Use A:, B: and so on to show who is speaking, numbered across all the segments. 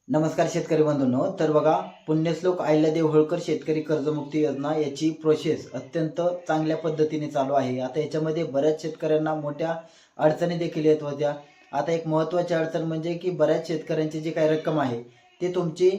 A: नमस्कार शेतकरी बंधूंनो. तर बघा, पुण्यश्लोक अहिल्यादेवी होळकर शेतकरी कर्जमुक्ती योजना याची प्रोसेस अत्यंत चांगल्या पद्धतीने चालू आहे. आता याच्यामध्ये बऱ्याच शेतकऱ्यांना मोठ्या अडचणी देखील येत होत्या. आता एक महत्त्वाची अडचण म्हणजे की बऱ्याच शेतकऱ्यांची जी काही रक्कम आहे ती तुमची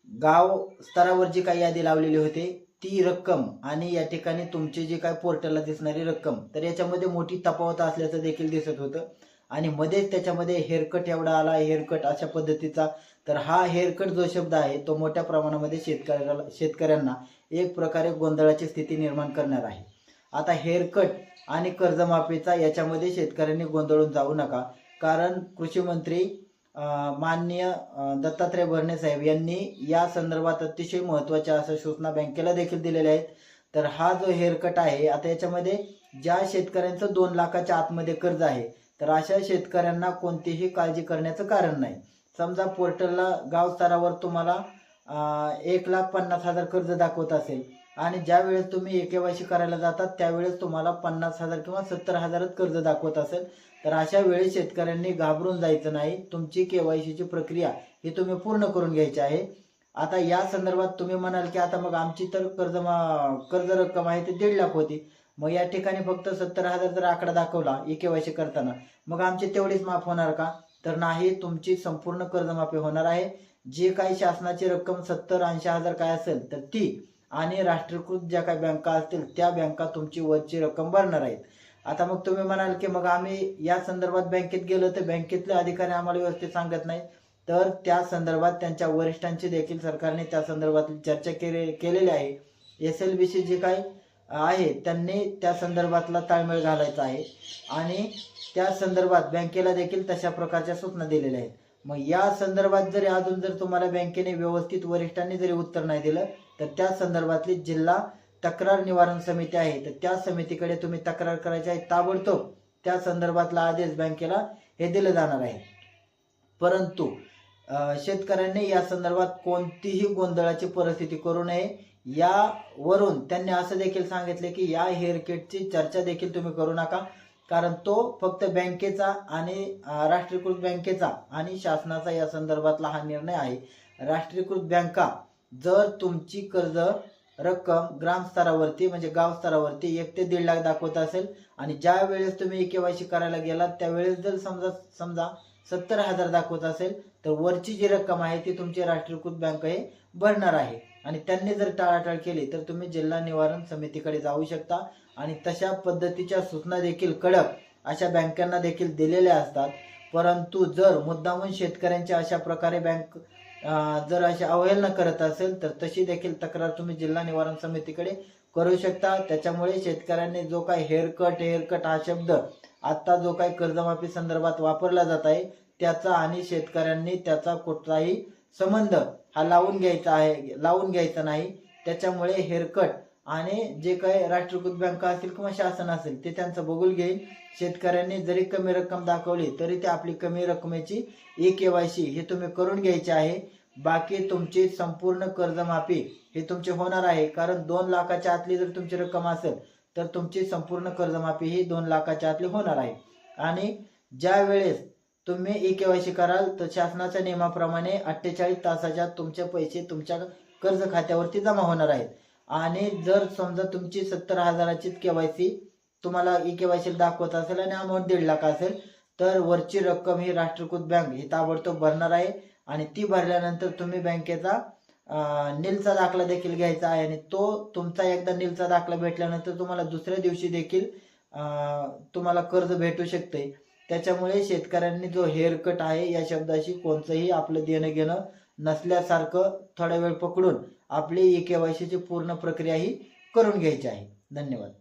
A: गाव स्तरावर जी काही यादी लावलेली होती ती रक्कम आणि या ठिकाणी तुमची जी काही पोर्टलला दिसणारी रक्कम, तर याच्यामध्ये मोठी तफावत असल्याचं देखील दिसत होतं. आणि मध्येच त्याच्यामध्ये हेअरकट एवढा आला, हेअरकट अशा पद्धतीचा. तर हा हेअरकट जो शब्द आहे तो मोठ्या प्रमाणामध्ये शेतकऱ्यांना एक प्रकारे गोंधळाची स्थिती निर्माण करणार आहे. आता हेअरकट आणि कर्जमाफीचा याच्यामध्ये शेतकऱ्यांनी गोंधळून जाऊ नका. कारण कृषी मंत्री माननीय दत्तात्रय भरणे साहेब यांनी या संदर्भात अतिशय महत्त्वाच्या अशा सूचना बँकेला देखील दिलेल्या आहेत. तर हा जो हेअरकट आहे, आता याच्यामध्ये ज्या शेतकऱ्यांचं 2 लाखाच्या आतमध्ये कर्ज आहे तर अशा शेतकऱ्यांना कोणतीही काळजी करण्याचं कारण नाही. समजा पोर्टलला गाव स्तरावर तुम्हाला 1,50,000 कर्ज दाखवत असेल आणि ज्या वेळेस तुम्ही KYC करायला जातात त्यावेळेस तुम्हाला 50,000 किंवा 70,000 कर्ज दाखवत असेल, तर अशा वेळेस शेतकऱ्यांनी घाबरून जायचं नाही. तुमची KYCची प्रक्रिया ही तुम्ही पूर्ण करून घ्यायची आहे. आता या संदर्भात तुम्ही म्हणाल की आता मग आमची तर कर्ज रक्कम आहे ती 1.5 लाख होती, मग या ठिकाणी फक्त 70,000 जर आकडा दाखवला KYC करताना, मग आमची तेवढीच माफ होणार का? तर नाही, तुमची संपूर्ण कर्जमाफी होणार आहे. जे काही शासनाची रक्कम 70-80,000 काय असेल तर ती आणि राष्ट्रीयकृत ज्या काही बँका असतील त्या बँका तुमची वरची रक्कम भरणार आहेत. आता मग तुम्ही म्हणाल की मग आम्ही या संदर्भात बँकेत गेलो तर बँकेतले अधिकारी आम्हाला व्यवस्थित सांगत नाही. तर त्या संदर्भात त्यांच्या वरिष्ठांची देखील सरकारने त्या संदर्भातली चर्चा केलेली आहे. SLBC जे काही आहे त्यांनी त्या संदर्भातला ताळमेळ घालायचा आहे आणि त्या संदर्भात बँकेला देखील तशा प्रकारच्या सूचना दिलेल्या आहेत. मग या संदर्भात जरी अजून जर तुम्हाला बँकेने व्यवस्थित वरिष्ठांनी जरी उत्तर नाही दिलं तर त्या संदर्भातली जिल्हा तक्रार निवारण समिती आहे, तर त्या समितीकडे तुम्ही तक्रार करायची आहे. ताबडतोब त्या संदर्भातला आदेश बँकेला हे दिलं जाणार आहे. परंतु शेतकऱ्यांनी या संदर्भात कोणतीही गोंधळाची परिस्थिती करू नये. यावरून त्यांनी असं देखील सांगितले की या हेअरकटची चर्चा देखील तुम्ही करू नका, कारण तो फक्त बँकेचा आणि राष्ट्रीयकृत बँकेचा आणि शासनाचा या संदर्भातला हा निर्णय आहे. राष्ट्रीयकृत बँका जर तुमची कर्ज रक्कम ग्रामस्तरावरती म्हणजे गाव स्तरावरती 1 ते 1.5 लाख दाखवत असेल आणि ज्या वेळेस तुम्ही KYC करायला गेलात त्यावेळेस जर समजा 70,000 दाखवत असेल तर वरची जी रक्कम आहे ती तुमची राष्ट्रीयकृत बँक हे भरणार आहे. आणि त्यांनी जर टाळाटाळ केली तर तुम्ही जिल्हा निवारण समितीकडे जाऊ शकता आणि तशा पद्धतीच्या सूचना देखील कडक अशा बँकांना देखील दिलेल्या असतात. परंतु जर मुद्दामून शेतकऱ्यांच्या अशा प्रकारे बँक जर अशी अवहेलना करत असेल तर तशी देखील तक्रार तुम्ही जिल्हा निवारण समितीकडे करू शकता. त्याच्यामुळे शेतकऱ्यांनी जो काही हेअरकट हा शब्द आता जो काही कर्जमाफी संदर्भात वापरला जात आहे त्याचा आणि शेतकऱ्यांनी त्याचा कुठलाही संबंध हा लावून घ्यायचा नाही. त्याच्यामुळे हेअरकट आणि जे काही राष्ट्रीयकृत बँका असतील किंवा शासन असेल ते त्यांचं बघून घेईल. शेतकऱ्यांनी जरी कमी रक्कम दाखवली तरी ते आपली कमी रकमेची KYC हे तुम्ही करून घ्यायची आहे. बाकी तुमची संपूर्ण कर्जमाफी हे तुमची होणार आहे. कारण 2 लाखाच्या आतली जर तुमची रक्कम असेल तर तुमची संपूर्ण कर्जमाफी ही 2 लाखाच्या आतली होणार आहे. आणि ज्या वेळेस तुम्ही KYC कराल तर शासनाच्या नियमाप्रमाणे 48 तासाच्या तुमचे पैसे तुमच्या कर्ज खात्यावरती जमा होणार आहेत. आणि जर समजा तुमची 70,000ची KYC तुम्हाला KYC दाखवत असेल आणि अमाऊंट 1.5 लाख असेल तर वरची रक्कम ही राष्ट्रीयकृत बँक ही ताबडतोब भरणार आहे. आणि ती भरल्यानंतर तुम्ही बँकेचा नीलचा दाखला देखील घ्यायचा आहे आणि तो तुमचा एकदा नीलचा दाखला भेटल्यानंतर तुम्हाला दुसऱ्या दिवशी देखील तुम्हाला कर्ज भेटू शकते. त्याच्यामुळे शेतकऱ्यांनी जो हेअरकट आहे या शब्दाशी कोणतंही आपलं देणं घेणं नसल्यासारखं थोडा वेळ पकडून आपली KYCची पूर्ण प्रक्रिया ही करून घ्यायची आहे. धन्यवाद.